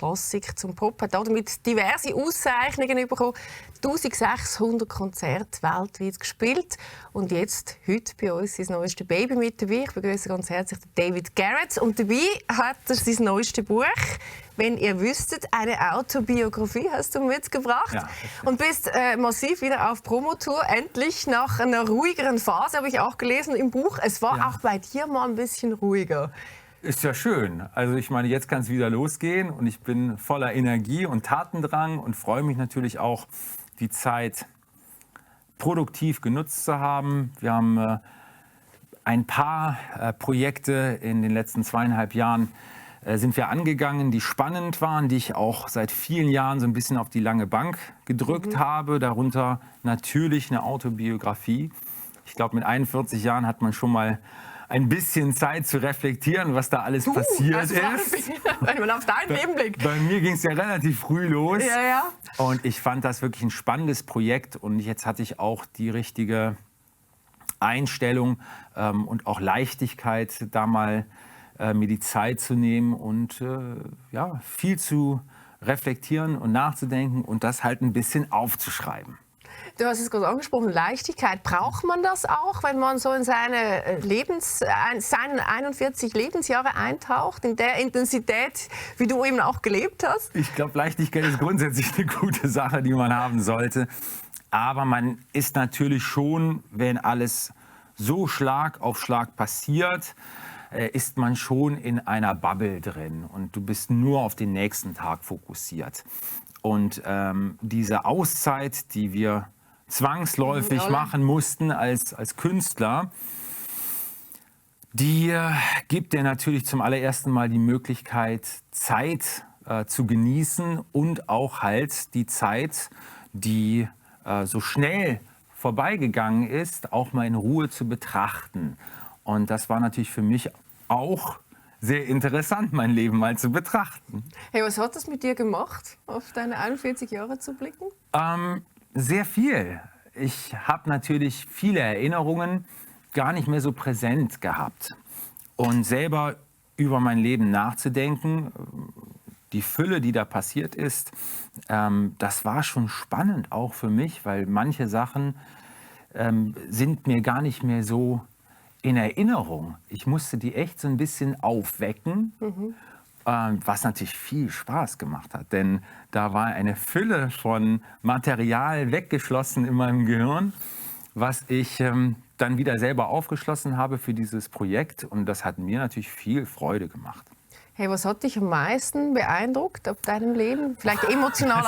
Klassik zum Pop. Hat damit diverse Auszeichnungen bekommen. 1600 Konzerte weltweit gespielt. Und jetzt, heute bei uns, sein neuestes Baby mit dabei. Ich begrüße ganz herzlich David Garrett. Und dabei hat er sein neuestes Buch, «Wenn ihr wüsstet», eine Autobiografie hast du mitgebracht. Ja, und bist massiv wieder auf Promotour. Endlich nach einer ruhigeren Phase, habe ich auch gelesen im Buch. Es war auch bei dir mal ein bisschen ruhiger. Ist ja schön. Also ich meine, jetzt kann es wieder losgehen und ich bin voller Energie und Tatendrang und freue mich natürlich auch, die Zeit produktiv genutzt zu haben. Wir haben ein paar Projekte in den letzten 2,5 Jahren sind wir angegangen, die spannend waren, die ich auch seit vielen Jahren so ein bisschen auf die lange Bank gedrückt habe. Darunter natürlich eine Autobiografie. Ich glaube, mit 41 Jahren hat man schon mal ein bisschen Zeit zu reflektieren, was da alles passiert ist. Wenn man auf dein Leben blickt. Bei mir ging es ja relativ früh los. Ja, ja. Und ich fand das wirklich ein spannendes Projekt. Und jetzt hatte ich auch die richtige Einstellung und auch Leichtigkeit, da mal mir die Zeit zu nehmen und ja, viel zu reflektieren und nachzudenken und das halt ein bisschen aufzuschreiben. Du hast es gerade angesprochen, Leichtigkeit. Braucht man das auch, wenn man so in seine seinen 41 Lebensjahre eintaucht, in der Intensität, wie du eben auch gelebt hast? Ich glaube, Leichtigkeit ist grundsätzlich eine gute Sache, die man haben sollte. Aber man ist natürlich schon, wenn alles so Schlag auf Schlag passiert, ist man schon in einer Bubble drin und du bist nur auf den nächsten Tag fokussiert. Und diese Auszeit, die wir zwangsläufig machen mussten als Künstler, die gibt dir natürlich zum allerersten Mal die Möglichkeit, Zeit zu genießen und auch halt die Zeit, die so schnell vorbeigegangen ist, auch mal in Ruhe zu betrachten. Und das war natürlich für mich auch sehr interessant, mein Leben mal zu betrachten. Hey, was hat das mit dir gemacht, auf deine 41 Jahre zu blicken? Sehr viel. Ich habe natürlich viele Erinnerungen gar nicht mehr so präsent gehabt. Und selber über mein Leben nachzudenken, die Fülle, die da passiert ist, das war schon spannend auch für mich, weil manche Sachen sind mir gar nicht mehr so in Erinnerung. Ich musste die echt so ein bisschen aufwecken, was natürlich viel Spaß gemacht hat. Denn da war eine Fülle von Material weggeschlossen in meinem Gehirn, was ich dann wieder selber aufgeschlossen habe für dieses Projekt. Und das hat mir natürlich viel Freude gemacht. Hey, was hat dich am meisten beeindruckt auf deinem Leben? Vielleicht emotional,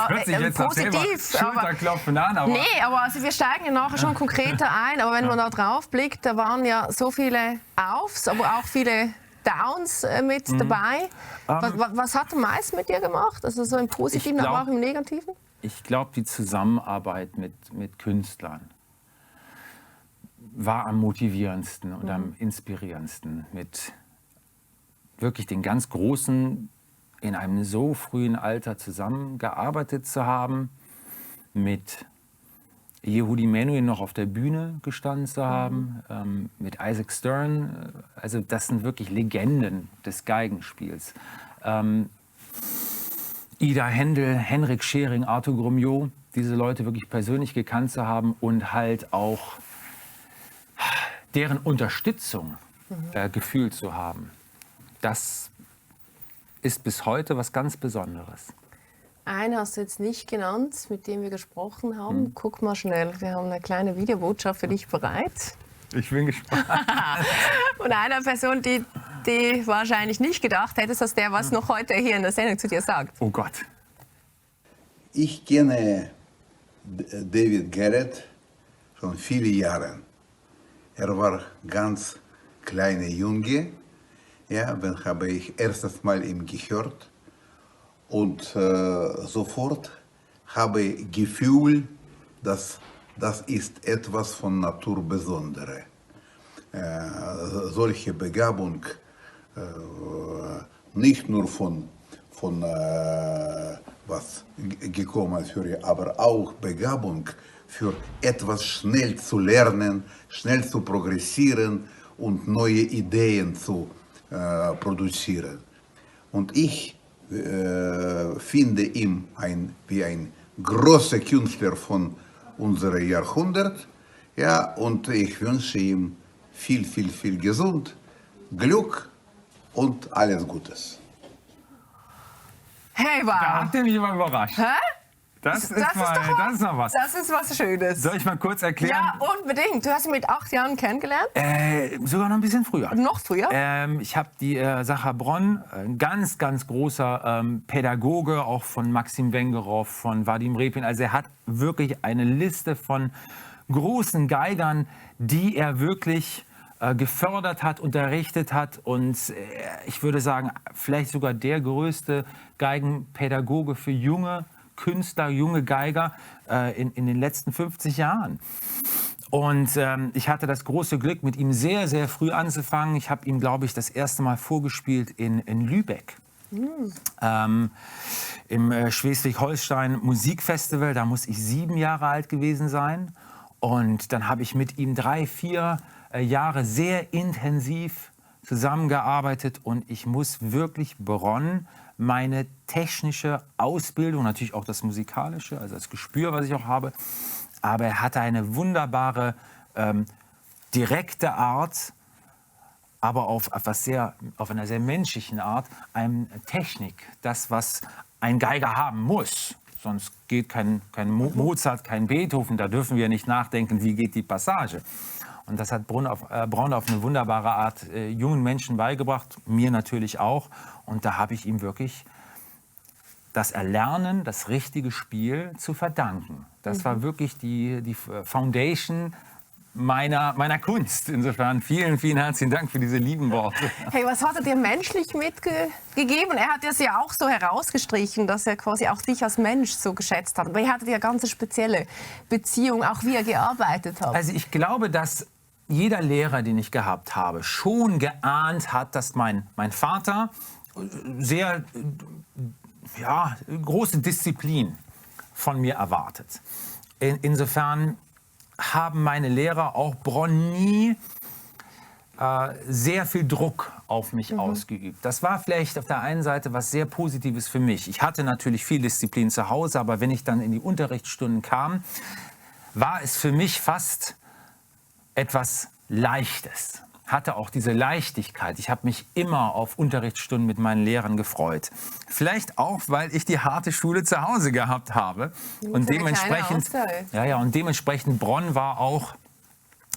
positiv. Schulterklopfen an, aber nee, aber also wir steigen ja nachher schon konkreter ein. Aber wenn man da drauf blickt, da waren ja so viele Aufs, aber auch viele Downs mit dabei. Was hat am meisten mit dir gemacht? Also so im Positiven, aber auch im Negativen? Ich glaube, die Zusammenarbeit mit Künstlern war am motivierendsten und am inspirierendsten. Mit wirklich den ganz Großen in einem so frühen Alter zusammengearbeitet zu haben, mit Yehudi Menuhin noch auf der Bühne gestanden zu haben, mit Isaac Stern. Also das sind wirklich Legenden des Geigenspiels. Ida Händel, Henrik Schering, Arthur Grumiaux, diese Leute wirklich persönlich gekannt zu haben und halt auch deren Unterstützung gefühlt zu haben. Das ist bis heute was ganz Besonderes. Einen hast du jetzt nicht genannt, mit dem wir gesprochen haben. Guck mal schnell, wir haben eine kleine Videobotschaft für dich bereit. Ich bin gespannt. Und einer Person, die wahrscheinlich nicht gedacht hättest, dass der was noch heute hier in der Sendung zu dir sagt. Oh Gott. Ich kenne David Garrett schon viele Jahre. Er war ganz kleiner Junge. Ja, dann habe ich erstes Mal ihn gehört und sofort habe ich Gefühl, dass das ist etwas von Natur Besondere. Solche Begabung nicht nur von was gekommen ist, aber auch Begabung für etwas schnell zu lernen, schnell zu progressieren und neue Ideen zu produzieren. Und ich finde ihn wie ein großer Künstler von unserem Jahrhundert. Ja, und ich wünsche ihm viel Gesund, Glück und alles Gutes. Hey, Da wow. habt ihr mich aber überrascht. Hä? Das ist doch noch was. Das ist was Schönes. Soll ich mal kurz erklären? Ja, unbedingt. Du hast ihn mit 8 Jahren kennengelernt. Sogar noch ein bisschen früher. Noch früher. Ich habe die Sacha Bronn, ein ganz großer Pädagoge, auch von Maxim Wengerow, von Vadim Repin. Also er hat wirklich eine Liste von großen Geigern, die er wirklich gefördert hat, unterrichtet hat. Und ich würde sagen, vielleicht sogar der größte Geigenpädagoge für junge Künstler, junge Geiger in den letzten 50 Jahren. Und ich hatte das große Glück, mit ihm sehr früh anzufangen. Ich habe ihm, glaube ich, das erste Mal vorgespielt in Lübeck. Im Schleswig-Holstein Musikfestival. Da muss ich 7 Jahre alt gewesen sein. Und dann habe ich mit ihm 3-4 Jahre sehr intensiv zusammengearbeitet. Und ich muss wirklich bereuen, meine technische Ausbildung, natürlich auch das Musikalische, also das Gespür, was ich auch habe. Aber er hatte eine wunderbare, direkte Art, aber auf einer sehr menschlichen Art, eine Technik. Das, was ein Geiger haben muss. Sonst geht kein Mozart, kein Beethoven. Da dürfen wir nicht nachdenken, wie geht die Passage. Und das hat Bronn auf eine wunderbare Art jungen Menschen beigebracht, mir natürlich auch. Und da habe ich ihm wirklich das Erlernen, das richtige Spiel zu verdanken. Das war wirklich die Foundation meiner Kunst. Insofern vielen herzlichen Dank für diese lieben Worte. Hey, was hat er dir menschlich mitgegeben? Er hat es ja auch so herausgestrichen, dass er quasi auch dich als Mensch so geschätzt hat. Aber ihr hattet ja ganz eine spezielle Beziehung, auch wie er gearbeitet hat. Also ich glaube, dass jeder Lehrer, den ich gehabt habe, schon geahnt hat, dass mein Vater sehr große Disziplin von mir erwartet. Insofern haben meine Lehrer, auch Bronn, nie sehr viel Druck auf mich ausgeübt. Das war vielleicht auf der einen Seite was sehr Positives für mich. Ich hatte natürlich viel Disziplin zu Hause, aber wenn ich dann in die Unterrichtsstunden kam, war es für mich fast etwas Leichtes. Hatte auch diese Leichtigkeit. Ich habe mich immer auf Unterrichtsstunden mit meinen Lehrern gefreut. Vielleicht auch, weil ich die harte Schule zu Hause gehabt habe. Und dementsprechend, und dementsprechend Bronn war auch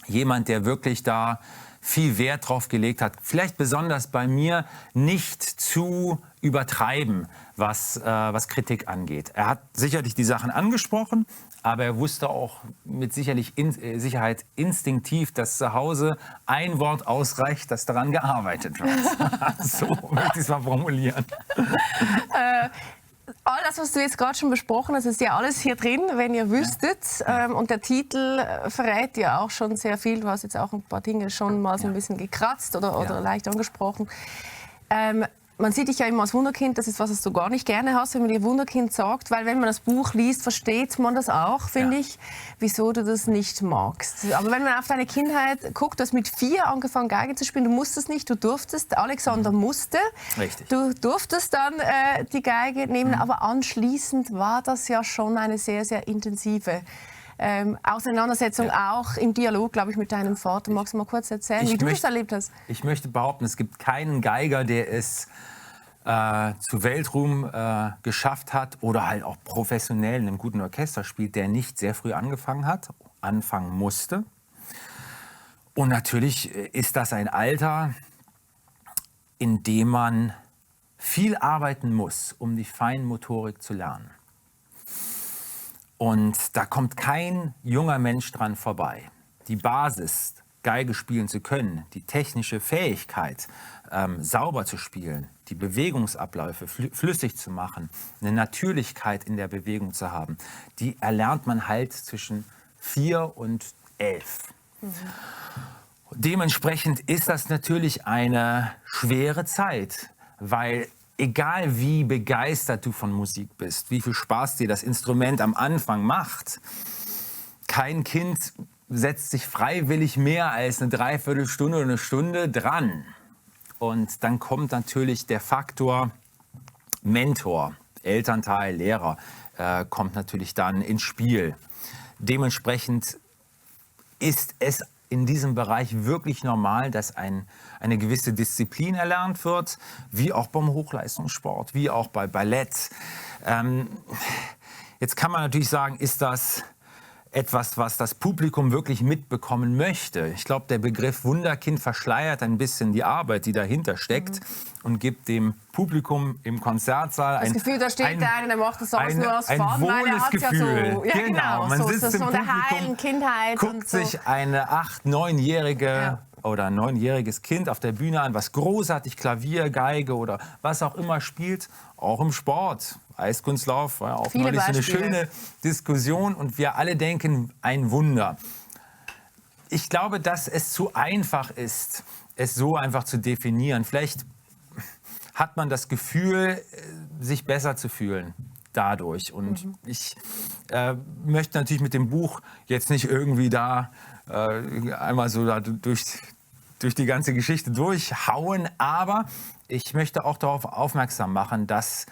jemand, der wirklich da viel Wert drauf gelegt hat. Vielleicht besonders bei mir nicht zu übertreiben, was Kritik angeht. Er hat sicherlich die Sachen angesprochen, aber er wusste auch mit Sicherheit instinktiv, dass zu Hause ein Wort ausreicht, das daran gearbeitet wird. So möchte ich es mal formulieren. All das, was du jetzt gerade schon besprochen hast, ist ja alles hier drin, wenn ihr wüsstet. Und der Titel verrät ja auch schon sehr viel. Du hast jetzt auch ein paar Dinge schon mal so ein bisschen gekratzt oder leicht angesprochen. Man sieht dich ja immer als Wunderkind, das ist was du gar nicht gerne hast, wenn man dir Wunderkind sagt, weil wenn man das Buch liest, versteht man das auch, finde ich, wieso du das nicht magst. Aber wenn man auf deine Kindheit guckt, du hast mit 4 angefangen Geige zu spielen, du musstest nicht, du durftest, Alexander musste. Richtig. Du durftest dann die Geige nehmen, aber anschließend war das ja schon eine sehr intensive Auseinandersetzung, auch im Dialog, glaube ich, mit deinem Vater. Magst du mal kurz erzählen, wie du das erlebt hast? Ich möchte behaupten, es gibt keinen Geiger, der es zu Weltruhm geschafft hat oder halt auch professionell in einem guten Orchester spielt, der nicht sehr früh anfangen musste. Und natürlich ist das ein Alter, in dem man viel arbeiten muss, um die Feinmotorik zu lernen. Und da kommt kein junger Mensch dran vorbei. Die Basis, Geige spielen zu können, die technische Fähigkeit, sauber zu spielen, die Bewegungsabläufe flüssig zu machen, eine Natürlichkeit in der Bewegung zu haben, die erlernt man halt zwischen 4 und 11. Dementsprechend ist das natürlich eine schwere Zeit, weil egal wie begeistert du von Musik bist, wie viel Spaß dir das Instrument am Anfang macht, kein Kind setzt sich freiwillig mehr als eine Dreiviertelstunde oder eine Stunde dran. Und dann kommt natürlich der Faktor Mentor Elternteil, Lehrer, kommt natürlich dann ins Spiel. Dementsprechend ist es in diesem Bereich wirklich normal, dass eine gewisse Disziplin erlernt wird, wie auch beim Hochleistungssport, wie auch bei Ballett. Jetzt kann man natürlich sagen, ist das etwas, was das Publikum wirklich mitbekommen möchte? Ich glaube, der Begriff Wunderkind verschleiert ein bisschen die Arbeit, die dahinter steckt und gibt dem Publikum im Konzertsaal das Gefühl, da steht einer, der macht das alles nur aus Fun, weil er hat ja so, ja, genau, man sitzt im so Publikum, heilen Kindheit guckt und so. sich eine 8-, 9-jährige oder ein 9-jähriges Kind auf der Bühne an, was großartig Klavier, Geige oder was auch immer spielt, auch im Sport. Eiskunstlauf war auch neulich so eine schöne Diskussion und wir alle denken, ein Wunder. Ich glaube, dass es zu einfach ist, es so einfach zu definieren. Vielleicht hat man das Gefühl, sich besser zu fühlen dadurch. Und ich möchte natürlich mit dem Buch jetzt nicht irgendwie da einmal so da durch die ganze Geschichte durchhauen, aber ich möchte auch darauf aufmerksam machen, dass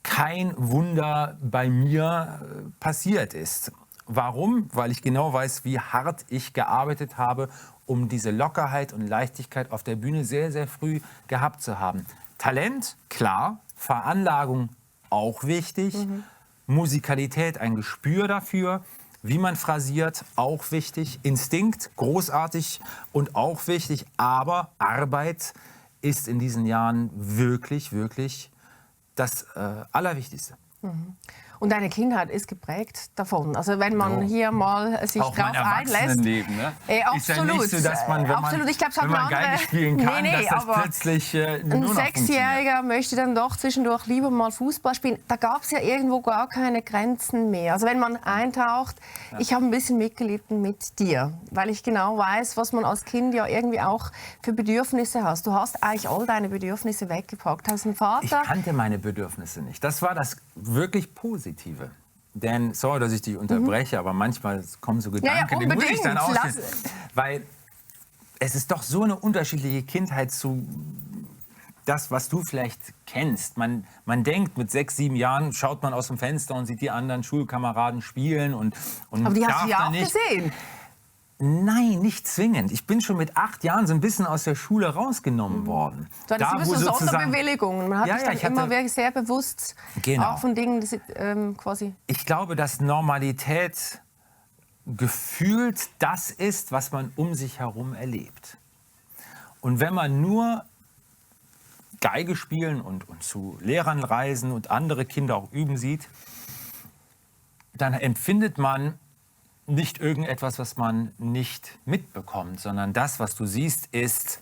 kein Wunder bei mir passiert ist. Warum? Weil ich genau weiß, wie hart ich gearbeitet habe, um diese Lockerheit und Leichtigkeit auf der Bühne sehr, sehr früh gehabt zu haben. Talent, klar. Veranlagung, auch wichtig. Musikalität, ein Gespür dafür. Wie man phrasiert, auch wichtig. Instinkt, großartig und auch wichtig. Aber Arbeit ist in diesen Jahren wirklich, wirklich das Allerwichtigste. Und deine Kindheit ist geprägt davon. Also wenn man hier mal sich auch drauf einlässt. Leben, ne? Absolut. Ist ja nicht so, dass man, wenn Ich glaub, man Geige spielen kann, dass das aber plötzlich nur ein noch funktioniert. Sechsjähriger möchte dann doch zwischendurch lieber mal Fußball spielen. Da gab es ja irgendwo gar keine Grenzen mehr. Also wenn man eintaucht, ich habe ein bisschen mitgelitten mit dir, weil ich genau weiß, was man als Kind ja irgendwie auch für Bedürfnisse hast. Du hast eigentlich all deine Bedürfnisse weggepackt. Hast einen Vater. Ich kannte meine Bedürfnisse nicht. Das war das wirklich Positive. Denn, sorry, dass ich dich unterbreche, aber manchmal kommen so Gedanken, die muss ich dann aussetzen. Weil es ist doch so eine unterschiedliche Kindheit zu das, was du vielleicht kennst. Man denkt, mit 6, 7 Jahren schaut man aus dem Fenster und sieht die anderen Schulkameraden spielen. Aber die hast du ja auch gesehen. Nein, nicht zwingend. Ich bin schon mit 8 Jahren so ein bisschen aus der Schule rausgenommen worden. Du hattest immer so Sonderbewilligungen. Man hat dich dann immer wirklich sehr bewusst auch von Dingen quasi... Ich glaube, dass Normalität gefühlt das ist, was man um sich herum erlebt. Und wenn man nur Geige spielen und zu Lehrern reisen und andere Kinder auch üben sieht, dann empfindet man nicht irgendetwas, was man nicht mitbekommt, sondern das, was du siehst, ist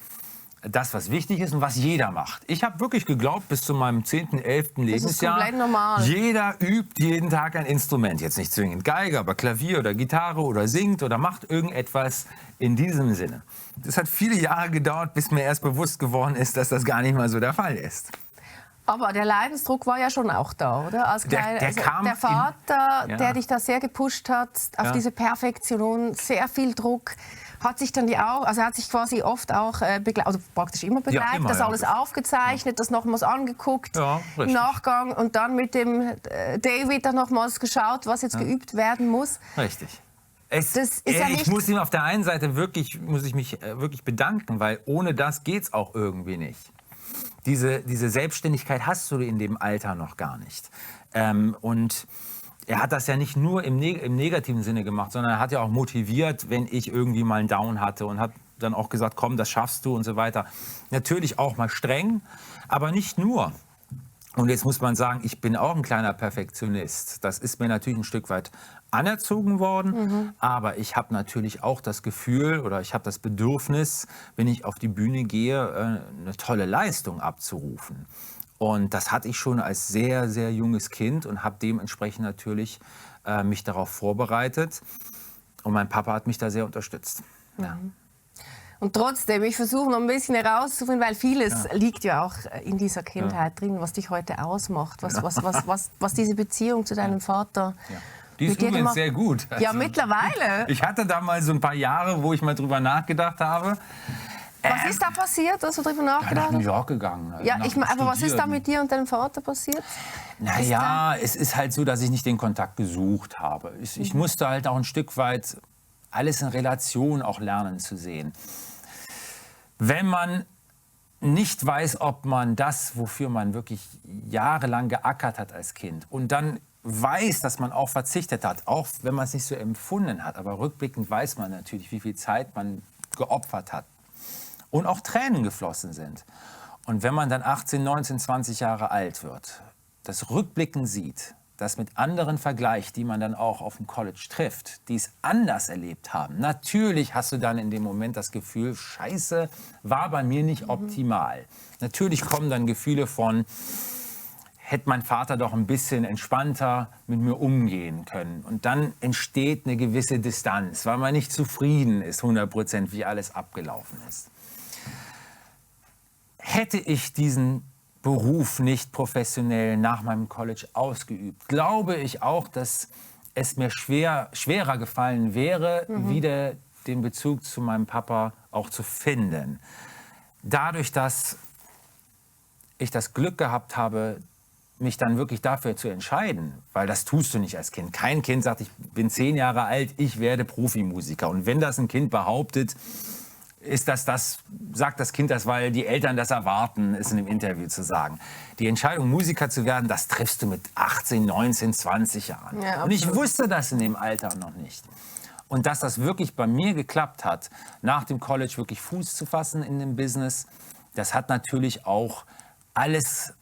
das, was wichtig ist und was jeder macht. Ich habe wirklich geglaubt, bis zu meinem 10., 11. Lebensjahr, das ist komplett normal. Jeder übt jeden Tag ein Instrument. Jetzt nicht zwingend Geige, aber Klavier oder Gitarre oder singt oder macht irgendetwas in diesem Sinne. Das hat viele Jahre gedauert, bis mir erst bewusst geworden ist, dass das gar nicht mal so der Fall ist. Aber der Leidensdruck war ja schon auch da, oder? Als der Vater, der dich da sehr gepusht hat, auf diese Perfektion, sehr viel Druck, hat sich dann hat sich quasi oft auch also praktisch immer begleitet, das alles aufgezeichnet, das nochmals angeguckt, im Nachgang und dann mit dem David dann nochmals geschaut, was jetzt geübt werden muss. Richtig. Ich muss ihm auf der einen Seite muss ich mich wirklich bedanken, weil ohne das geht's auch irgendwie nicht. Diese Selbstständigkeit hast du in dem Alter noch gar nicht. Und er hat das ja nicht nur im negativen Sinne gemacht, sondern er hat ja auch motiviert, wenn ich irgendwie mal einen Down hatte und hat dann auch gesagt, komm, das schaffst du und so weiter. Natürlich auch mal streng, aber nicht nur. Und jetzt muss man sagen, ich bin auch ein kleiner Perfektionist. Das ist mir natürlich ein Stück weit anerzogen worden, aber ich habe natürlich auch das Gefühl oder ich habe das Bedürfnis, wenn ich auf die Bühne gehe, eine tolle Leistung abzurufen. Und das hatte ich schon als sehr, sehr junges Kind und habe dementsprechend natürlich mich darauf vorbereitet. Und mein Papa hat mich da sehr unterstützt. Ja. Und trotzdem, ich versuche noch ein bisschen herauszufinden, weil vieles liegt ja auch in dieser Kindheit drin, was dich heute ausmacht, was diese Beziehung zu deinem Vater... Die ist übrigens sehr gut. Ja, mittlerweile. Ich hatte da mal so ein paar Jahre, wo ich mal drüber nachgedacht habe. Was ist da passiert, dass du drüber nachgedacht hast? Nach New York gegangen. Ja, aber was ist da mit dir und deinem Vater passiert? Naja, es ist halt so, dass ich nicht den Kontakt gesucht habe. Ich musste halt auch ein Stück weit alles in Relation auch lernen zu sehen. Wenn man nicht weiß, ob man das, wofür man wirklich jahrelang geackert hat als Kind und dann weiß, dass man auch verzichtet hat, auch wenn man es nicht so empfunden hat, aber rückblickend weiß man natürlich, wie viel Zeit man geopfert hat und auch Tränen geflossen sind. Und wenn man dann 18, 19, 20 Jahre alt wird, das Rückblicken sieht, das mit anderen vergleicht, die man dann auch auf dem College trifft, die es anders erlebt haben. Natürlich hast du dann in dem Moment das Gefühl, Scheiße, war bei mir nicht optimal. Natürlich kommen dann Gefühle von, hätte mein Vater doch ein bisschen entspannter mit mir umgehen können. Und dann entsteht eine gewisse Distanz, weil man nicht zufrieden ist, 100%, wie alles abgelaufen ist. Hätte ich diesen Beruf nicht professionell nach meinem College ausgeübt, glaube ich auch, dass es mir schwerer gefallen wäre, wieder den Bezug zu meinem Papa auch zu finden. Dadurch, dass ich das Glück gehabt habe, mich dann wirklich dafür zu entscheiden, weil das tust du nicht als Kind. Kein Kind sagt, ich bin 10 Jahre alt, ich werde Profimusiker. Und wenn das ein Kind behauptet, sagt das Kind das, weil die Eltern das erwarten, es in einem Interview zu sagen. Die Entscheidung, Musiker zu werden, das triffst du mit 18, 19, 20 Jahren. Ja, und ich wusste das in dem Alter noch nicht. Und dass das wirklich bei mir geklappt hat, nach dem College wirklich Fuß zu fassen in dem Business, das hat natürlich auch alles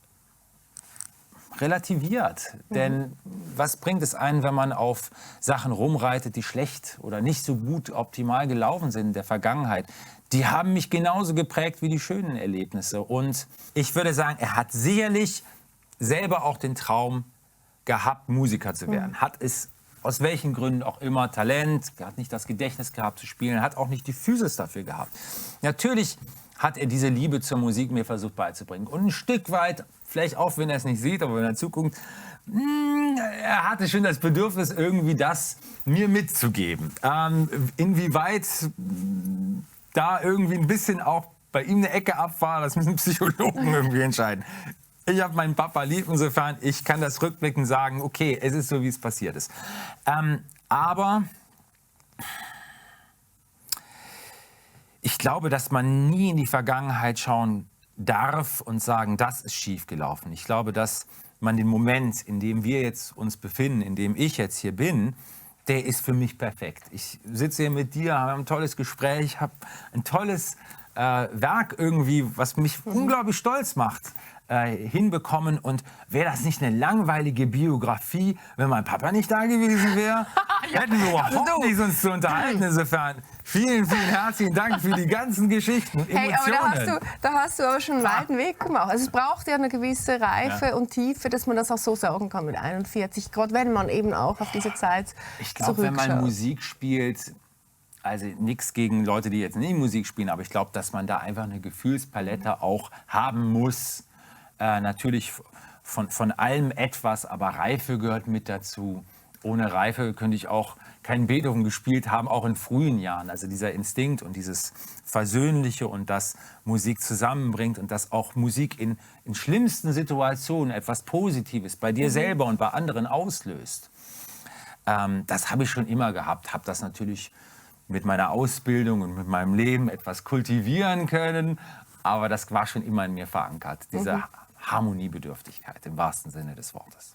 relativiert. Denn was bringt es einen, wenn man auf Sachen rumreitet, die schlecht oder nicht so gut optimal gelaufen sind in der Vergangenheit? Die haben mich genauso geprägt wie die schönen Erlebnisse. Und ich würde sagen, er hat sicherlich selber auch den Traum gehabt, Musiker zu werden. Hat es aus welchen Gründen auch immer Talent, hat nicht das Gedächtnis gehabt zu spielen, hat auch nicht die Physis dafür gehabt. Natürlich hat er diese Liebe zur Musik mir versucht beizubringen. Und ein Stück weit, vielleicht auch, wenn er es nicht sieht, aber wenn er zuguckt, er hatte schon das Bedürfnis, irgendwie das mir mitzugeben. Inwieweit da irgendwie ein bisschen auch bei ihm eine Ecke ab war, das müssen Psychologen irgendwie entscheiden. Ich habe meinen Papa lieb, insofern, ich kann das rückblickend sagen, okay, es ist so, wie es passiert ist. Aber ich glaube, dass man nie in die Vergangenheit schauen darf und sagen, das ist schiefgelaufen. Ich glaube, dass man den Moment, in dem wir jetzt uns befinden, in dem ich jetzt hier bin, der ist für mich perfekt. Ich sitze hier mit dir, habe ein tolles Gespräch, habe ein tolles Werk irgendwie, was mich unglaublich stolz macht, hinbekommen. Und wäre das nicht eine langweilige Biografie, wenn mein Papa nicht da gewesen wäre? Hätten wir überhaupt nichts uns zu unterhalten. Insofern vielen, vielen herzlichen Dank für die ganzen Geschichten und Emotionen. Hey, aber da hast du aber schon einen weiten Weg gemacht. Also es braucht ja eine gewisse Reife und Tiefe, dass man das auch so sagen kann mit 41, gerade wenn man eben auch auf diese Zeit Ich glaube, wenn man Musik spielt, also nichts gegen Leute, die jetzt nicht Musik spielen, aber ich glaube, dass man da einfach eine Gefühlspalette auch haben muss. Natürlich von allem etwas, aber Reife gehört mit dazu. Ohne Reife könnte ich auch keinen Beethoven gespielt haben, auch in frühen Jahren. Also dieser Instinkt und dieses Versöhnliche und das Musik zusammenbringt und dass auch Musik in schlimmsten Situationen etwas Positives bei dir selber und bei anderen auslöst. Das habe ich schon immer gehabt, habe das natürlich mit meiner Ausbildung und mit meinem Leben etwas kultivieren können, aber das war schon immer in mir verankert, diese Harmoniebedürftigkeit im wahrsten Sinne des Wortes.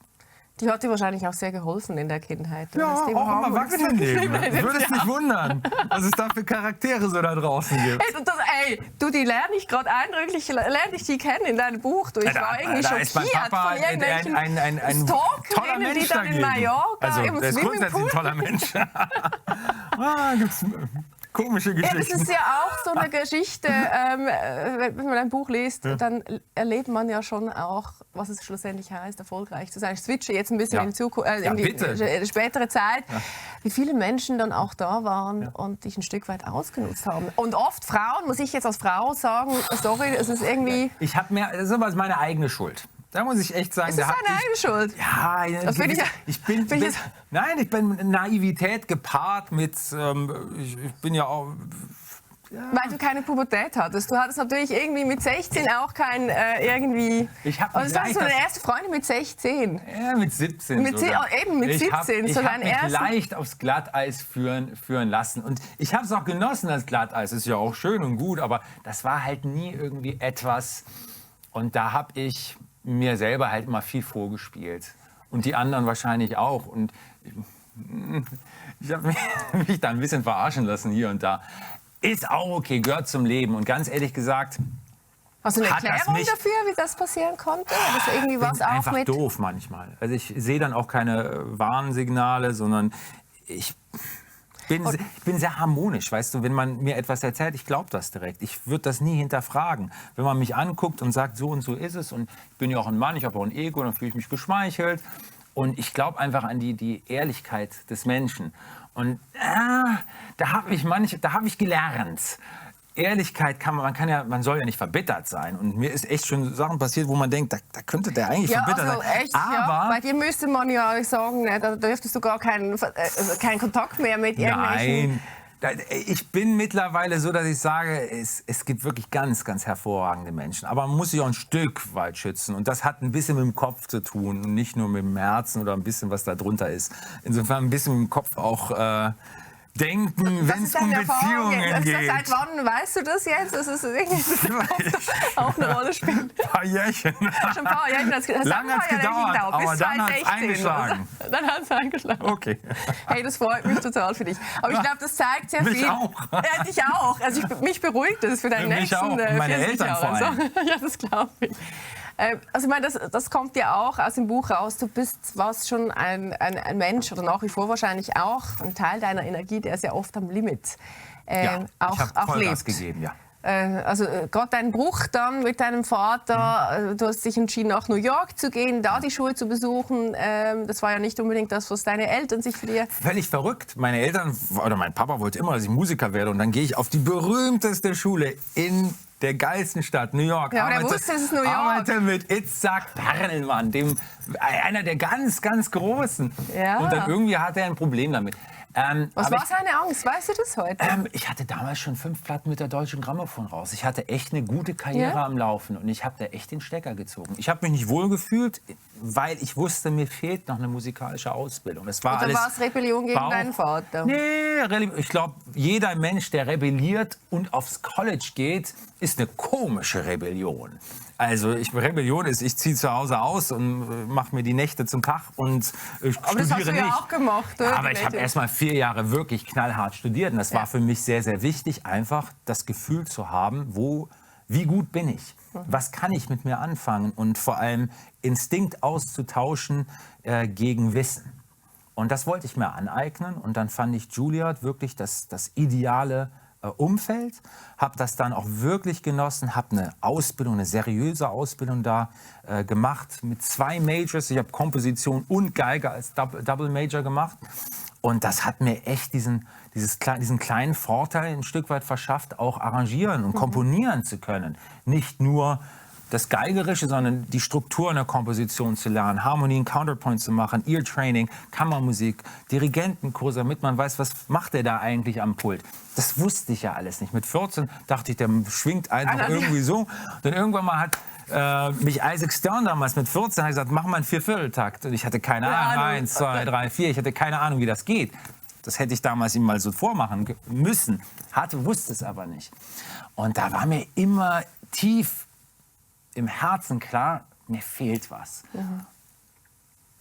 Die hat dir wahrscheinlich auch sehr geholfen in der Kindheit. Ja, auch im Erwachsenenleben. Würde es nicht wundern, was es da für Charaktere so da draußen gibt. Die lerne ich gerade eindrücklich, lerne ich die kennen in deinem Buch. Ich war irgendwie schockiert von irgendwelchen ein toller Mensch, die dann in Mallorca also, im der ist grundsätzlich ein toller Mensch. Gibt's komische Geschichten. Ja, das ist ja auch so eine Geschichte, wenn man ein Buch liest, dann erlebt man ja schon auch, was es schlussendlich heißt, erfolgreich zu sein. Ich switche jetzt ein bisschen in die Zukunft, in die spätere Zeit, wie viele Menschen dann auch da waren und dich ein Stück weit ausgenutzt haben. Und oft Frauen, muss ich jetzt als Frau sagen, sorry, es ist irgendwie... Ich habe mir, das ist aber meine eigene Schuld. Da muss ich echt sagen, ist das deine eigene Schuld? Ja, ich bin Naivität gepaart mit, ich bin ja auch Weil du keine Pubertät hattest. Du hattest natürlich irgendwie mit 16 auch kein irgendwie... Ich hab also das war so deine erste Freundin mit 16. Ja, mit 17 Mit sogar. Eben mit 17. Ich so habe dein mich ersten... leicht aufs Glatteis führen lassen. Und ich habe es auch genossen, das Glatteis. Ist ja auch schön und gut, aber das war halt nie irgendwie etwas. Und da habe ich mir selber halt immer viel vorgespielt. Und die anderen wahrscheinlich auch. Und ich habe mich da ein bisschen verarschen lassen hier und da. Ist auch okay, gehört zum Leben. Und ganz ehrlich gesagt, hast du eine hat das Erklärung mich- dafür, wie das passieren konnte? Dass irgendwie bin was auch einfach mit... doof manchmal. Also ich sehe dann auch keine Warnsignale, sondern ich bin sehr harmonisch, weißt du, wenn man mir etwas erzählt, ich glaube das direkt. Ich würde das nie hinterfragen. Wenn man mich anguckt und sagt, so und so ist es und ich bin ja auch ein Mann, ich habe auch ein Ego, dann fühle ich mich geschmeichelt und ich glaube einfach an die Ehrlichkeit des Menschen. Und da habe ich gelernt. Ehrlichkeit man soll ja nicht verbittert sein. Und mir ist echt schon Sachen passiert, wo man denkt, da könnte der eigentlich Ja, verbittert also sein. echt, ja. Aber Bei dir müsste man ja sagen, ne, da dürftest du gar keinen Kontakt mehr mit irgendwelchen... nein, ich bin mittlerweile so, dass ich sage, es gibt wirklich ganz, ganz hervorragende Menschen. Aber man muss sich auch ein Stück weit schützen. Und das hat ein bisschen mit dem Kopf zu tun und nicht nur mit dem Herzen oder ein bisschen, was da drunter ist. Insofern ein bisschen mit dem Kopf auch denken, wenn es um Beziehungen geht. Seit wann weißt du das jetzt? Das ist irgendwie auch eine Rolle spielt. Ein paar Jährchen. Schon ein paar Jahre. Lange hat's gedauert, aber dann hat's eingeschlagen. Dann hat es eingeschlagen. Okay. Hey, das freut mich total für dich. Aber ich glaube, das zeigt sehr Mich viel. auch. Ja, dich auch. Also mich beruhigt das für deinen Mich nächsten auch. Und meine 40 Eltern Jahre. vor allem. Also, ja, das glaube ich. Also ich meine, das kommt ja auch aus dem Buch raus. Du warst schon ein Mensch oder nach wie vor wahrscheinlich auch ein Teil deiner Energie, der ist ja oft am Limit Ja, auch ich habe Vollgas lebt. gegeben, ja. Also gerade dein Bruch dann mit deinem Vater, du hast dich entschieden, nach New York zu gehen, da die Schule zu besuchen. Das war ja nicht unbedingt das, was deine Eltern sich für dir... Völlig verrückt. Meine Eltern oder mein Papa wollte immer, dass ich Musiker werde. Und dann gehe ich auf die berühmteste Schule in der geilsten Stadt, New York. Ja, aber der wusste, es ist New York. Arbeite mit Itzhak Perlman, einer der ganz, ganz Großen. Ja. Und dann irgendwie hatte er ein Problem damit. Was aber war seine Angst? Weißt du das heute? ich hatte damals schon 5 Platten mit der Deutschen Grammophon raus. Ich hatte echt eine gute Karriere Ja? am Laufen und ich habe da echt den Stecker gezogen. Ich habe mich nicht wohl gefühlt, weil ich wusste, mir fehlt noch eine musikalische Ausbildung. Das war Oder alles war es Rebellion gegen deinen Vater? Nee, ich glaube, jeder Mensch, der rebelliert und aufs College geht, ist eine komische Rebellion. Also Rebellion ist, ich ziehe zu Hause aus und mache mir die Nächte zum Tag und Aber studiere das hast du nicht. ja auch gemacht, oder? Aber ich habe erst mal 4 Jahre wirklich knallhart studiert. Und das war für mich sehr, sehr wichtig, einfach das Gefühl zu haben, wie gut bin ich? Was kann ich mit mir anfangen? Und vor allem Instinkt auszutauschen gegen Wissen. Und das wollte ich mir aneignen. Und dann fand ich Juilliard wirklich das ideale Umfeld, habe das dann auch wirklich genossen, habe eine Ausbildung, eine seriöse Ausbildung da gemacht mit 2 Majors. Ich habe Komposition und Geige als Double Major gemacht und das hat mir echt diesen kleinen Vorteil ein Stück weit verschafft, auch arrangieren und komponieren zu können. Nicht nur das Geigerische, sondern die Strukturen der Komposition zu lernen, Harmonien, Counterpoint zu machen, Ear-Training, Kammermusik, Dirigentenkurse, damit man weiß, was macht der da eigentlich am Pult. Das wusste ich ja alles nicht. Mit 14 dachte ich, der schwingt einfach irgendwie so. Dann irgendwann mal hat mich Isaac Stern damals mit 14 gesagt, mach mal einen 4/4-Takt. Und ich hatte keine Ahnung, 1, 2, 3, 4, ich hatte keine Ahnung, wie das geht. Das hätte ich damals ihm mal so vormachen müssen. Wusste es aber nicht. Und da war mir immer tief im Herzen klar, mir fehlt was.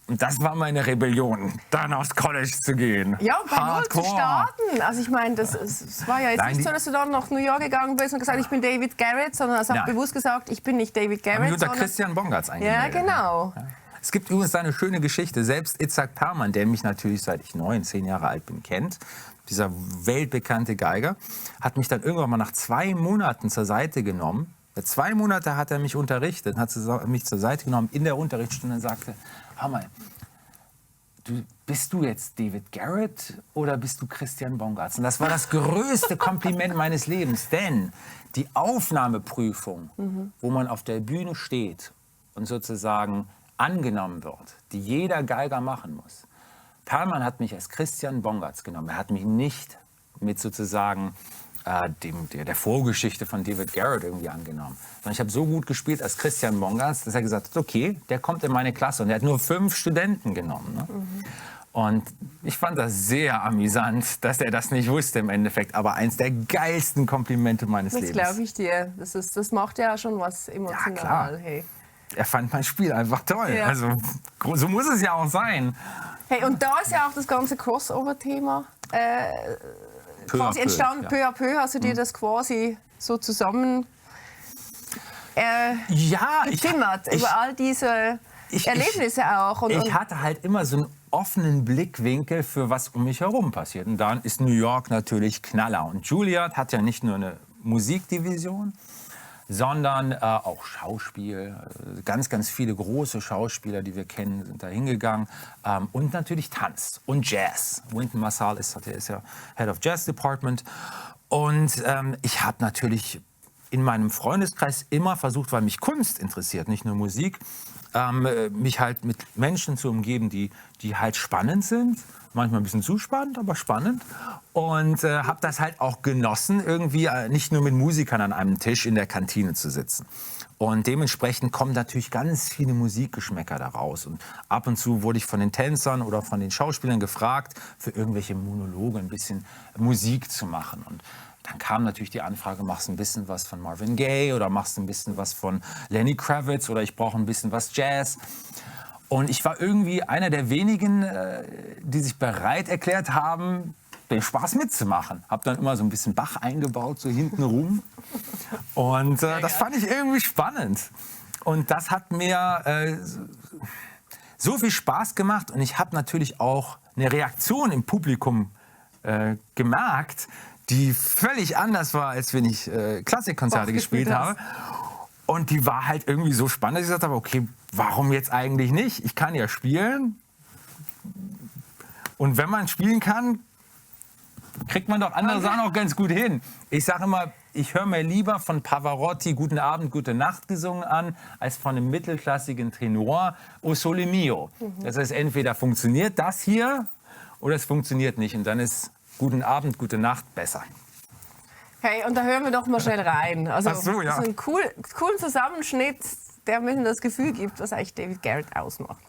Und das war meine Rebellion, dann aufs College zu gehen. Ja, und bei Null zu Hardcore. starten. Also ich meine, es war ja jetzt Nein, nicht so, dass du dann nach New York gegangen bist und gesagt, ich bin David Garrett, sondern hast auch Nein. bewusst gesagt, ich bin nicht David Haben Garrett, wir unter sondern... Christian Bongartz Ja, eingemeldet. genau. Ja. Es gibt übrigens eine schöne Geschichte. Selbst Itzhak Perlman, der mich natürlich seit ich 9, 10 Jahre alt bin, kennt, dieser weltbekannte Geiger, hat mich dann irgendwann mal nach 2 Monaten zur Seite genommen. 2 Monate hat er mich unterrichtet, hat mich zur Seite genommen in der Unterrichtsstunde und sagte, hör mal, bist du jetzt David Garrett oder bist du Christian Bongartz? Und das war das größte Kompliment meines Lebens, denn die Aufnahmeprüfung, wo man auf der Bühne steht und sozusagen angenommen wird, die jeder Geiger machen muss. Perlman hat mich als Christian Bongartz genommen. Er hat mich nicht mit sozusagen der Vorgeschichte von David Garrett irgendwie angenommen. Sondern ich habe so gut gespielt als Christian Bongas, dass er gesagt hat, okay, der kommt in meine Klasse. Und er hat nur 5 Studenten genommen. Ne? Und ich fand das sehr amüsant, dass er das nicht wusste im Endeffekt. Aber eins der geilsten Komplimente meines Lebens. Das glaube ich dir. Das macht ja schon was emotional. Ja, klar. Hey. Er fand mein Spiel einfach toll. Ja. Also so muss es ja auch sein. Hey, und da ist ja auch das ganze Crossover-Thema quasi entstanden. Peu à peu hast du dir das quasi so zusammen getimmert über all diese Erlebnisse auch. Ich hatte halt immer so einen offenen Blickwinkel für was um mich herum passiert. Und dann ist New York natürlich Knaller. Und Juilliard hat ja nicht nur eine Musikdivision, sondern auch Schauspiel. Ganz, ganz viele große Schauspieler, die wir kennen, sind da hingegangen. Und natürlich Tanz und Jazz. Wynton Marsalis ist ja Head of Jazz Department. Und ich habe natürlich in meinem Freundeskreis immer versucht, weil mich Kunst interessiert, nicht nur Musik, mich halt mit Menschen zu umgeben, die halt spannend sind. Manchmal ein bisschen zu spannend, aber spannend. Und habe das halt auch genossen, irgendwie nicht nur mit Musikern an einem Tisch in der Kantine zu sitzen. Und dementsprechend kommen natürlich ganz viele Musikgeschmäcker daraus. Und ab und zu wurde ich von den Tänzern oder von den Schauspielern gefragt, für irgendwelche Monologe ein bisschen Musik zu machen. Und dann kam natürlich die Anfrage, machst du ein bisschen was von Marvin Gaye oder machst du ein bisschen was von Lenny Kravitz oder ich brauche ein bisschen was Jazz. Und ich war irgendwie einer der wenigen, die sich bereit erklärt haben, den Spaß mitzumachen. Hab dann immer so ein bisschen Bach eingebaut, so hinten rum. Und das fand ich irgendwie spannend. Und das hat mir so viel Spaß gemacht. Und ich habe natürlich auch eine Reaktion im Publikum gemerkt, die völlig anders war, als wenn ich Klassikkonzerte gespielt habe. Und die war halt irgendwie so spannend, dass ich gesagt habe, okay, warum jetzt eigentlich nicht? Ich kann ja spielen. Und wenn man spielen kann, kriegt man doch andere Sachen auch ganz gut hin. Ich sage immer, ich höre mir lieber von Pavarotti Guten Abend, Gute Nacht gesungen an, als von einem mittelklassigen Tenor O Sole Mio. Das heißt, entweder funktioniert das hier oder es funktioniert nicht. Und dann ist Guten Abend, Gute Nacht besser. Hey, und da hören wir doch mal schnell rein. Also, Ach so, ja. so einen coolen Zusammenschnitt, der mir das Gefühl gibt, was eigentlich David Garrett ausmacht.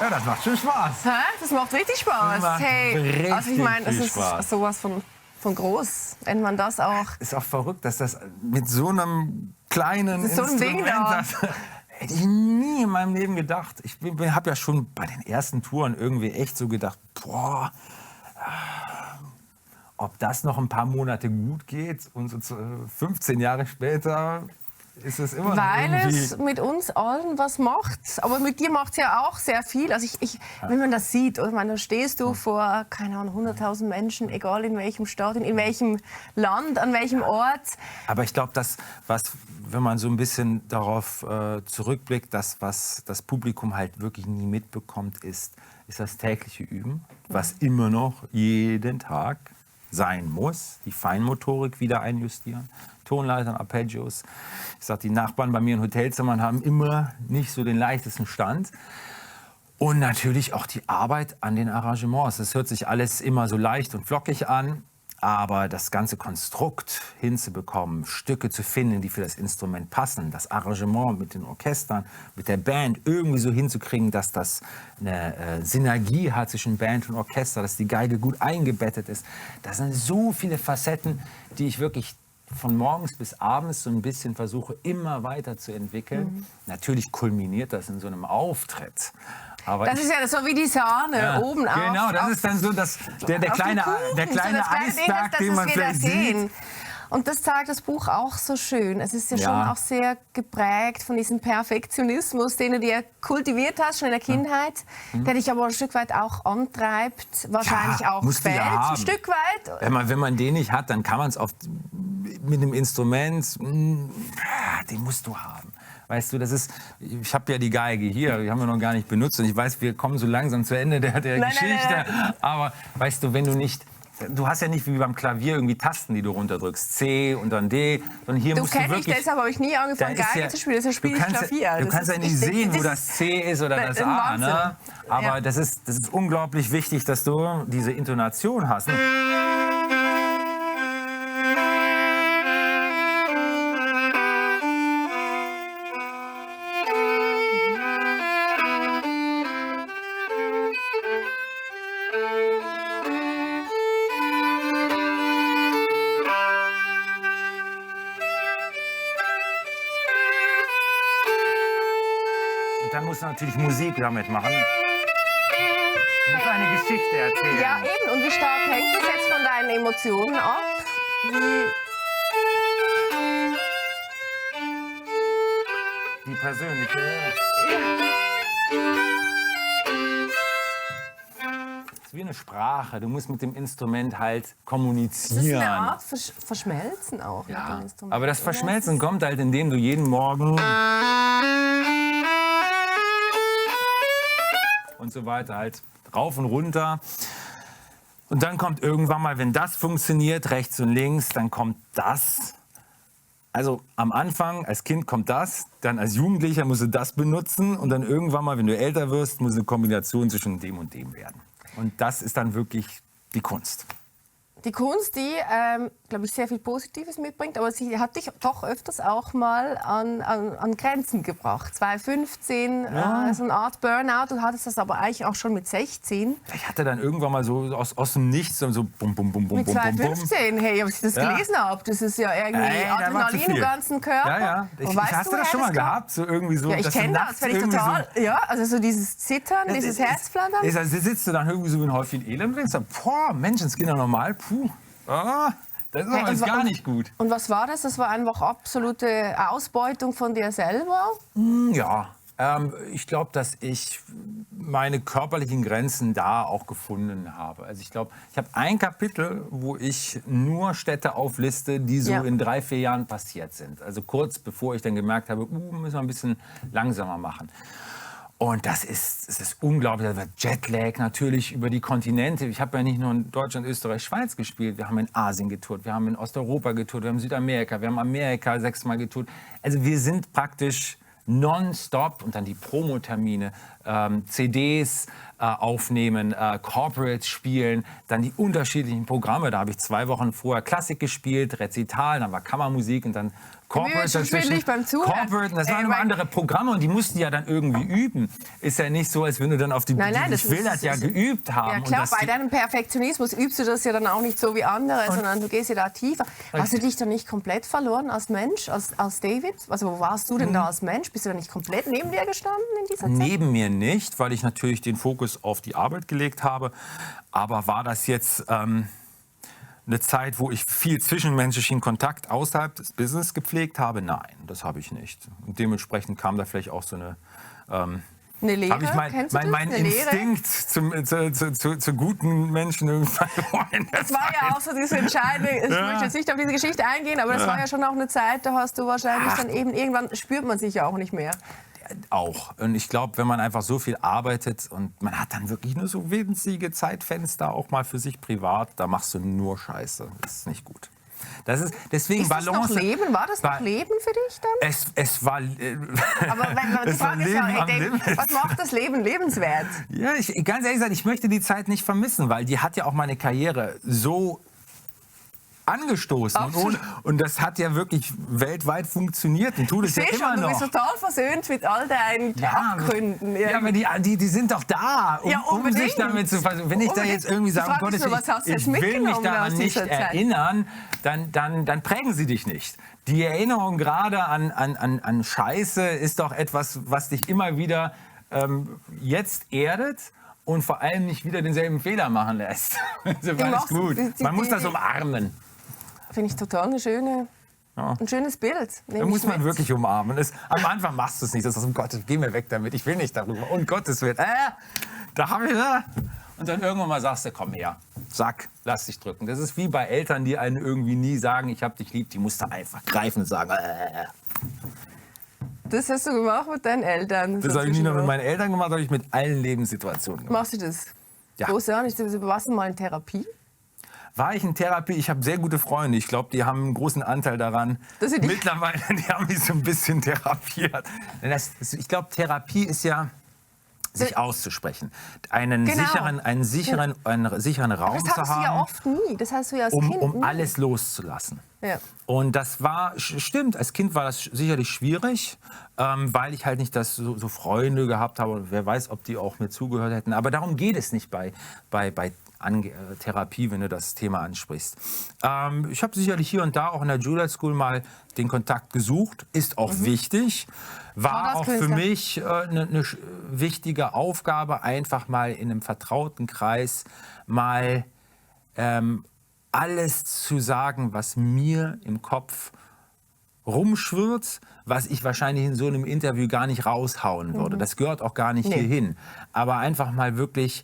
Ja, das macht schon Spaß. Hä? Das macht richtig Spaß. Das macht Hey, also ich meine, das richtig ist Spaß. sowas von groß, wenn man das auch. Ist auch verrückt, dass das mit so einem kleinen Das ist so ein Ding da. das hätte ich nie in meinem Leben gedacht. Ich habe ja schon bei den ersten Touren irgendwie echt so gedacht, boah, ob das noch ein paar Monate gut geht und so 15 Jahre später ist es immer noch Weil irgendwie... es mit uns allen was macht. Aber mit dir macht es ja auch sehr viel. Also wenn man das sieht, oder da stehst du vor, keine Ahnung, 100.000 Menschen, egal in welchem Stadion, in welchem Land, an welchem Ort. Aber ich glaube, wenn man so ein bisschen darauf zurückblickt, was das Publikum halt wirklich nie mitbekommt, ist das tägliche Üben, was immer noch jeden Tag sein muss. Die Feinmotorik wieder einjustieren, Tonleitern, Arpeggios. Ich sage, die Nachbarn bei mir in Hotelzimmern haben immer nicht so den leichtesten Stand. Und natürlich auch die Arbeit an den Arrangements. Das hört sich alles immer so leicht und flockig an. Aber das ganze Konstrukt hinzubekommen, Stücke zu finden, die für das Instrument passen, das Arrangement mit den Orchestern, mit der Band irgendwie so hinzukriegen, dass das eine Synergie hat zwischen Band und Orchester, dass die Geige gut eingebettet ist. Das sind so viele Facetten, die ich wirklich von morgens bis abends so ein bisschen versuche, immer weiter zu entwickeln. Natürlich kulminiert das in so einem Auftritt. Aber Das ist ja so wie die Sahne oben auf. Genau, das ist dann so der kleine Eisberg, den man vielleicht sieht. Und das zeigt das Buch auch so schön. Es ist ja schon auch sehr geprägt von diesem Perfektionismus, den du dir kultiviert hast, schon in der Kindheit, der dich aber ein Stück weit auch antreibt, wahrscheinlich auch quält, ein Stück weit. Wenn man den nicht hat, dann kann man es mit einem Instrument, den musst du haben. Weißt du, ich habe ja die Geige hier, die haben wir noch gar nicht benutzt und ich weiß, wir kommen so langsam zu Ende der Geschichte. Nein. Aber weißt du, wenn du nicht... Du hast ja nicht wie beim Klavier irgendwie Tasten, die du runterdrückst. C und dann D. Sondern hier musst du wirklich... Deshalb habe ich nie angefangen, Geige zu spielen. Deshalb spiele ich Klavier. Du kannst ja nicht sehen, wo das C ist oder das A. Ne? Aber das ist unglaublich wichtig, dass du diese Intonation hast. Dann musst du natürlich Musik damit machen. Du musst eine Geschichte erzählen. Ja, eben. Und wie stark hängt das jetzt von deinen Emotionen ab? Die persönliche. Das ist wie eine Sprache. Du musst mit dem Instrument halt kommunizieren. Das ist eine Art Verschmelzen auch. Ja, mit dem Instrument. aber das Verschmelzen kommt halt, indem du jeden Morgen und so weiter halt rauf und runter. Und dann kommt irgendwann mal, wenn das funktioniert, rechts und links, dann kommt das. Also am Anfang, als Kind kommt das, dann als Jugendlicher musst du das benutzen und dann irgendwann mal, wenn du älter wirst, muss eine Kombination zwischen dem und dem werden. Und das ist dann wirklich die Kunst. Die Kunst, die, glaube ich, sehr viel Positives mitbringt, aber sie hat dich doch öfters auch mal an Grenzen gebracht. 2015, so eine Art Burnout, du hattest das aber eigentlich auch schon mit 16. Ich hatte dann irgendwann mal so aus dem Nichts so bum, bum, bum, bum, mit bum, 2015, hey, ob ich das gelesen habe, das ist ja irgendwie Adrenalin im ganzen Körper. Ja. Hast du das schon mal gehabt? So irgendwie so, ja, ich kenne das, wenn ich total, so, also so dieses Zittern, dieses Herzflattern. Sitzt du dann irgendwie so wie ein Häufchen Elend und denkst dann, boah, Menschenskinder normal, das ist aber jetzt gar nicht gut. Und was war das? Das war einfach absolute Ausbeutung von dir selber? Ja, ich glaube, dass ich meine körperlichen Grenzen da auch gefunden habe. Also ich glaube, ich habe ein Kapitel, wo ich nur Städte aufliste, die so in 3-4 Jahren passiert sind. Also kurz bevor ich dann gemerkt habe, müssen wir ein bisschen langsamer machen. Und es ist unglaublich. Jetlag natürlich über die Kontinente. Ich habe ja nicht nur in Deutschland, Österreich, Schweiz gespielt. Wir haben in Asien getourt, wir haben in Osteuropa getourt, wir haben Südamerika, wir haben Amerika 6-mal getourt. Also wir sind praktisch nonstop und dann die Promotermine, CDs aufnehmen, Corporates spielen, dann die unterschiedlichen Programme. Da habe ich 2 Wochen vorher Klassik gespielt, Rezital, dann war Kammermusik und dann Corporate dazwischen. Corporate, das waren immer andere Programme und die mussten ja dann irgendwie üben. Ist ja nicht so, als wenn du dann auf die Bühne, ich will das ja geübt haben. Ja klar, bei deinem Perfektionismus übst du das ja dann auch nicht so wie andere, sondern du gehst ja da tiefer. Hast du dich dann nicht komplett verloren als Mensch, als David? Also wo warst du denn da als Mensch? Bist du da nicht komplett neben dir gestanden in dieser Zeit? Neben mir nicht, weil ich natürlich den Fokus auf die Arbeit gelegt habe. Aber war das jetzt eine Zeit, wo ich viel zwischenmenschlichen Kontakt außerhalb des Business gepflegt habe? Nein, das habe ich nicht. Und dementsprechend kam da vielleicht auch so eine Lehre? Habe ich mein Instinkt zu guten Menschen irgendwann verloren. Das war ja auch so diese entscheidende, ich möchte jetzt nicht auf diese Geschichte eingehen, aber das war ja schon auch eine Zeit, da hast du wahrscheinlich dann eben, irgendwann spürt man sich ja auch nicht mehr. Auch. Und ich glaube, wenn man einfach so viel arbeitet und man hat dann wirklich nur so winzige Zeitfenster, auch mal für sich privat, da machst du nur Scheiße. Das ist nicht gut. Das ist deswegen ist das Balance. Noch Leben? War das noch Leben für dich dann? Es war. Aber die Frage ist ja, was macht das Leben lebenswert? Ja, ganz ehrlich gesagt, ich möchte die Zeit nicht vermissen, weil die hat ja auch meine Karriere so angestoßen. Und das hat ja wirklich weltweit funktioniert und tut es ja immer Du noch. bist total versöhnt mit all deinen Abgründen. Ja, aber die sind doch da, um sich damit zu versuchen. Wenn ich da jetzt irgendwie sage, um Gottes Willen, ich will mich daran nicht erinnern, dann prägen sie dich nicht. Die Erinnerung gerade an Scheiße ist doch etwas, was dich immer wieder jetzt erdet und vor allem nicht wieder denselben Fehler machen lässt. Also alles gut. Man muss das umarmen. Finde ich total ein schönes Bild. Da muss man wirklich umarmen. Am Anfang machst du es nicht. Das ist, um Gottes, geh mir weg damit. Ich will nicht darüber. Um Gottes Willen. Da habe ich da. Und dann irgendwann mal sagst du, komm her. Zack, lass dich drücken. Das ist wie bei Eltern, die einen irgendwie nie sagen, ich hab dich lieb. Die musst du einfach greifen und sagen. Das hast du gemacht mit deinen Eltern? Das habe ich nicht nur mit meinen Eltern gemacht, das habe ich mit allen Lebenssituationen gemacht. Machst du das? Ja. Großartig. Warst du mal in Therapie? War ich in Therapie? Ich habe sehr gute Freunde. Ich glaube, die haben einen großen Anteil daran. Mittlerweile, die haben mich so ein bisschen therapiert. Ich glaube, Therapie ist ja, sich auszusprechen. Einen sicheren Raum zu haben. Das hast du ja oft nie. Das hast du ja als Kind um nie. alles loszulassen. Ja. Und das stimmt, als Kind war das sicherlich schwierig, weil ich halt nicht so Freunde gehabt habe. Wer weiß, ob die auch mir zugehört hätten. Aber darum geht es nicht bei Therapie, wenn du das Thema ansprichst. Ich habe sicherlich hier und da auch in der Juilliard School mal den Kontakt gesucht. Ist auch wichtig. War auch für mich eine wichtige Aufgabe, einfach mal in einem vertrauten Kreis mal alles zu sagen, was mir im Kopf rumschwirrt, was ich wahrscheinlich in so einem Interview gar nicht raushauen würde. Das gehört auch gar nicht hierhin. Aber einfach mal wirklich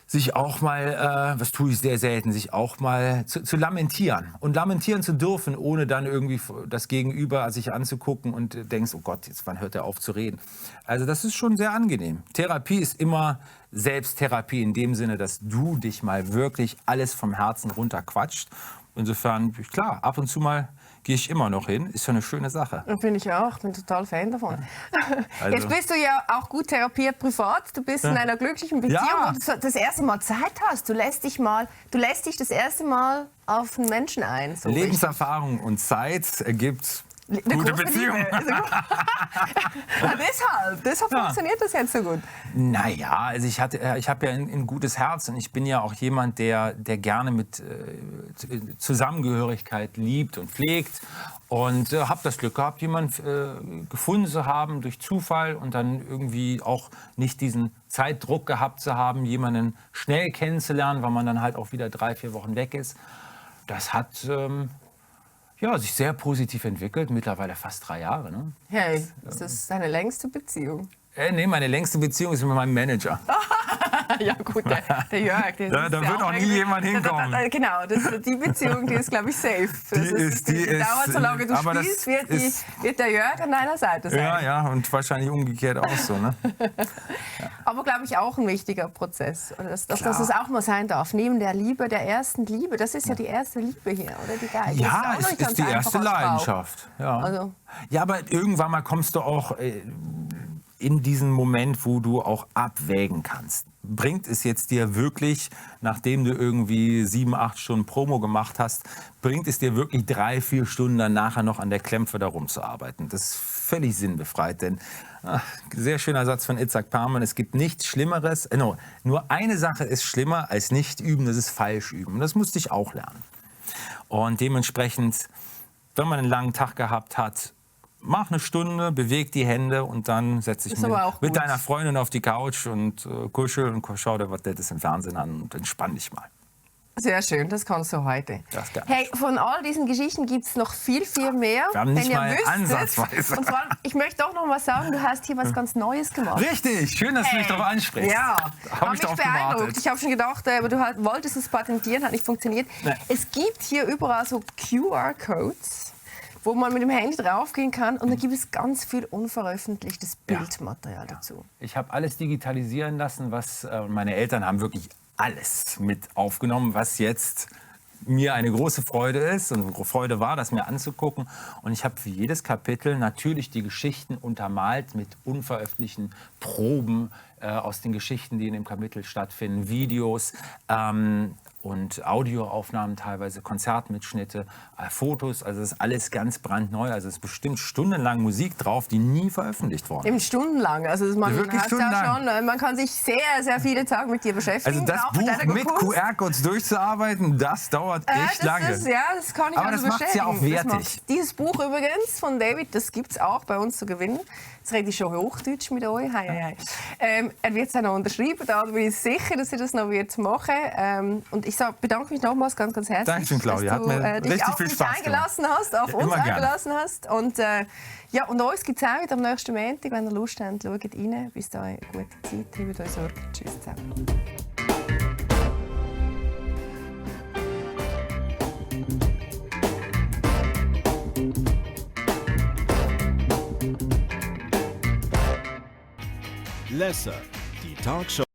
sich auch mal, was tue ich sehr selten, sich auch mal zu lamentieren. Und lamentieren zu dürfen, ohne dann irgendwie das Gegenüber sich anzugucken und denkst, oh Gott, jetzt wann hört er auf zu reden. Also das ist schon sehr angenehm. Therapie ist immer Selbsttherapie in dem Sinne, dass du dich mal wirklich alles vom Herzen runter quatscht. Insofern, klar, ab und zu mal gehe ich immer noch hin. Ist ja eine schöne Sache. Finde ich auch. Ich bin total Fan davon. Also. Jetzt bist du ja auch gut therapiert privat. Du bist in einer glücklichen Beziehung, wo du das erste Mal Zeit hast. Du lässt dich das erste Mal auf einen Menschen ein. So Lebenserfahrung und Zeit ergibt gute Beziehung. Deshalb funktioniert das jetzt so gut. Naja, also ich habe ja ein gutes Herz und ich bin ja auch jemand, der gerne mit Zusammengehörigkeit liebt und pflegt und habe das Glück gehabt, jemanden gefunden zu haben durch Zufall und dann irgendwie auch nicht diesen Zeitdruck gehabt zu haben, jemanden schnell kennenzulernen, weil man dann halt auch wieder 3-4 Wochen weg ist. Das hat sich sehr positiv entwickelt, mittlerweile fast 3 Jahre. Ne? Hey, ist das deine längste Beziehung? Nee, meine längste Beziehung ist mit meinem Manager. Ja gut, der Jörg. Da wird auch nie jemand hinkommen. Genau, die Beziehung, die ist, glaube ich, safe. Die dauert, solange du spielst, wird der Jörg an deiner Seite sein. Ja, und wahrscheinlich umgekehrt auch so. Ne? Aber, glaube ich, auch ein wichtiger Prozess. Dass es auch mal sein darf. Neben der Liebe, der ersten Liebe. Das ist ja die erste Liebe hier, oder? Es ist die erste Leidenschaft. Ja. Also. Ja, aber irgendwann mal kommst du auch in diesen Moment, wo du auch abwägen kannst. Bringt es jetzt dir wirklich, nachdem du irgendwie 7-8 Stunden Promo gemacht hast, bringt es dir wirklich 3-4 Stunden dann nachher noch an der Klämpfe da rumzuarbeiten? Das ist völlig sinnbefreit, denn sehr schöner Satz von Itzhak Perlman, es gibt nichts Schlimmeres, nur eine Sache ist schlimmer als nicht üben, das ist falsch üben. Und das musste ich auch lernen. Und dementsprechend, wenn man einen langen Tag gehabt hat, mach eine Stunde, beweg die Hände und dann setze ich mich mit deiner Freundin auf die Couch und kuschel und schau dir was Nettes im Fernsehen an und entspann dich mal. Sehr schön, das kannst du heute. Hey, von all diesen Geschichten gibt es noch viel mehr. Wir haben nicht mal ansatzweise. Und vor allem, ich möchte auch noch mal sagen, du hast hier was ganz Neues gemacht. Richtig, schön, dass du mich darauf ansprichst. Ja, habe mich darauf gewartet. Ich habe schon gedacht, aber du wolltest es patentieren, hat nicht funktioniert. Nein. Es gibt hier überall so QR-Codes, wo man mit dem Handy draufgehen kann und dann gibt es ganz viel unveröffentlichtes Bildmaterial dazu. Ich habe alles digitalisieren lassen, was meine Eltern haben wirklich alles mit aufgenommen, was jetzt mir eine große Freude ist und Freude war, das mir anzugucken. Und ich habe für jedes Kapitel natürlich die Geschichten untermalt mit unveröffentlichten Proben aus den Geschichten, die in dem Kapitel stattfinden, Videos. und Audioaufnahmen teilweise, Konzertmitschnitte, Fotos. Also das ist alles ganz brandneu. Also es ist bestimmt stundenlang Musik drauf, die nie veröffentlicht worden Eben ist. stundenlang. Also man, Wirklich hat's ja stundenlang. schon, man kann sich sehr, sehr viele Tage mit dir beschäftigen. Also das auch mit Buch deiner mit Kunst. QR-Codes durchzuarbeiten, das dauert echt lange. Das kann ich Aber also das macht's ja auch bestätigen. Das wertig. macht's. Dieses Buch übrigens von David, das gibt es auch bei uns zu gewinnen. Jetzt rede ich schon Hochdeutsch mit euch. Hei, hei, hei. Er wird es auch noch unterschreiben, da bin ich sicher, dass er das noch wird machen. Und ich bedanke mich nochmals ganz, ganz herzlich, Dankeschön, Claudia. dass du Hat mir dich richtig auf viel mich Spaß eingelassen hast, auf Ja, uns immer gerne. eingelassen hast. Und, und uns gibt es auch wieder am nächsten Montag. Wenn ihr Lust habt, schaut rein. Bis dahin, gute Zeit, hebt euch Sorge. Tschüss zusammen. Lesser, die Talkshow.